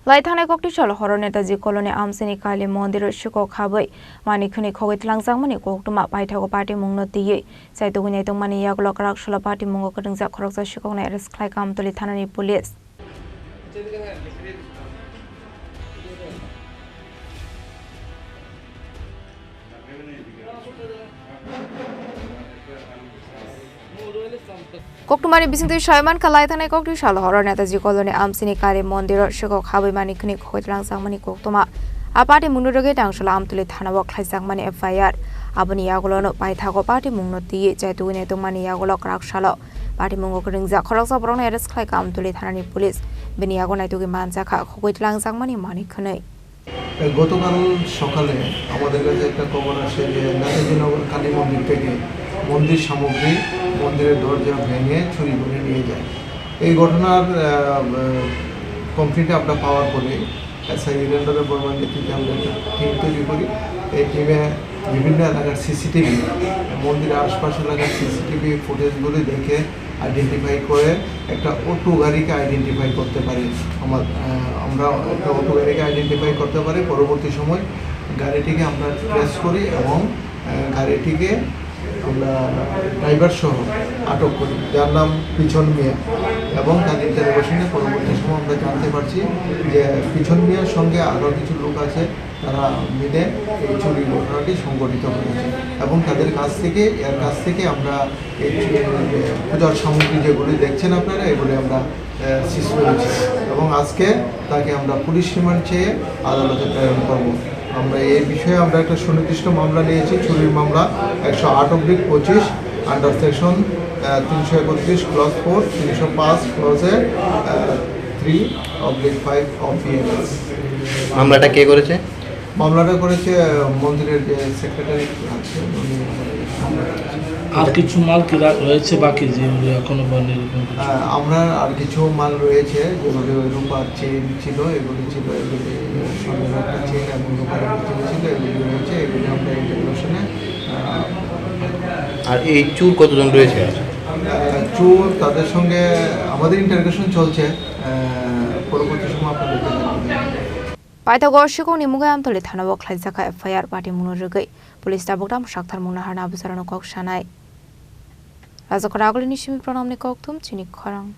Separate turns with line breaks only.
Laithangnai Koktisal horo Netaji koloni Amchaini kali Mandir Sikok Habwi Khwnwi Khogwi Twlangjakmani Koktwma Paithango Patimungno Twiwi Chaitogwi Naitukmani Yakulo Kraksalo Patimungo Kwrwngjak khoroksa Sikokno Khlaikha Amtali Thanani police Koktwmani bisingtui Shaiman Laithangnai Koktisal horo Netaji koloni Amchaini kali Mandir Sikok Habwi Khwnwi Khogwi Twlangjakmani Koktwma Patimungno roge Kraksalo Amtali Thanani Thanani FIR Aboni Yakulo Paithango Patimungno Twiwi Chaitogwi Netaji Yakulo Kraksalo Patimungo Kwrwngjak khoroksa borokno Khlaikha Amtali Thanani police Beniago Naitukmani Khogwi Twlangjakmani Khwnwi
গতকাল সকালে আমাদের কাছে একটা খবর আসে যে নেতাজি নগর কালী মন্দির থেকে মন্দির সামগ্রী মন্দিরের দরজা ভেঙে চুরি করে নিয়ে যায়। এই ঘটনার কমপ্লিট আমরা পাওয়ার পরে এসআই রেন্ডারের বর্মান নেতৃত্বে আমরা একটা টিম তৈরি করি। এই টিমে বিভিন্ন এলাকার সিসিটিভি মন্দিরের আশপাশ এলাকার সিসিটিভি ফুটেজগুলি দেখে আইডেন্টিফাই করে একটা অটো গাড়িকে আইডেন্টিফাই করতে পারি। আমরা একটা অটো গাড়িকে আইডেন্টিফাই করতে পারি। পরবর্তী সময় গাড়িটিকে আমরা ট্রেস করি এবং গাড়িটিকে আমরা ড্রাইভার সহ আটক করি, যার নাম পিছন মিয়া, এবং তার ইন্টারোগেশনে পরবর্তী সময় আমরা জানতে পারছি যে পিছন মিয়ার সঙ্গে আরও কিছু লোক আছে, তারা মিলে এই চুরি ঘটনাটি সংগঠিত করেছে এবং তাদের কাছ থেকে আমরা এই পূজার সামগ্রী যেগুলি দেখছেন আপনারা এগুলি আমরা সিজ করেছি এবং আজকে তাকে আমরা পুলিশ রিমান্ড চেয়ে আদালতে প্রেরণ করব। আমরা এই বিষয়ে আমরা একটা সুনির্দিষ্ট মামলা নিয়েছি, চুরির মামলা 108/25 আন্ডার সেকশন 331 ক্লজ 4 305 ক্লজে 3/5 অফ বিএনএস।
মামলাটা কে করেছে?
মামলাটা করেছে মন্দিরের যে সেক্রেটারি আছে উনি।
আর কিছু মাল কি রয়েছে বাকি যেগুলো এখনো
আমরা আর কিছু মাল রয়েছে যেগুলো রূপার চেন ছিল, এগুলি ছিল, এগুলি স্বর্ণের একটা চেন এবং রূপার একটা চেন ছিল, এগুলি রয়েছে, এগুলি আমরা ইন্টারভিউশনে।
আর এই চুর কতজন রয়েছে?
চুর তাদের সঙ্গে আমাদের ইন্টারভিউশন চলছে, পরবর্তী সময় আপনারা দেখতে পাবেন।
Paithango Sikokni Amtali Thanani Khlaikha FIR Patimungno roge police taboktam sakthar munahar na bisaran kok sanai Rajakora agli nishimi pranamni Koktwma Chini Khorang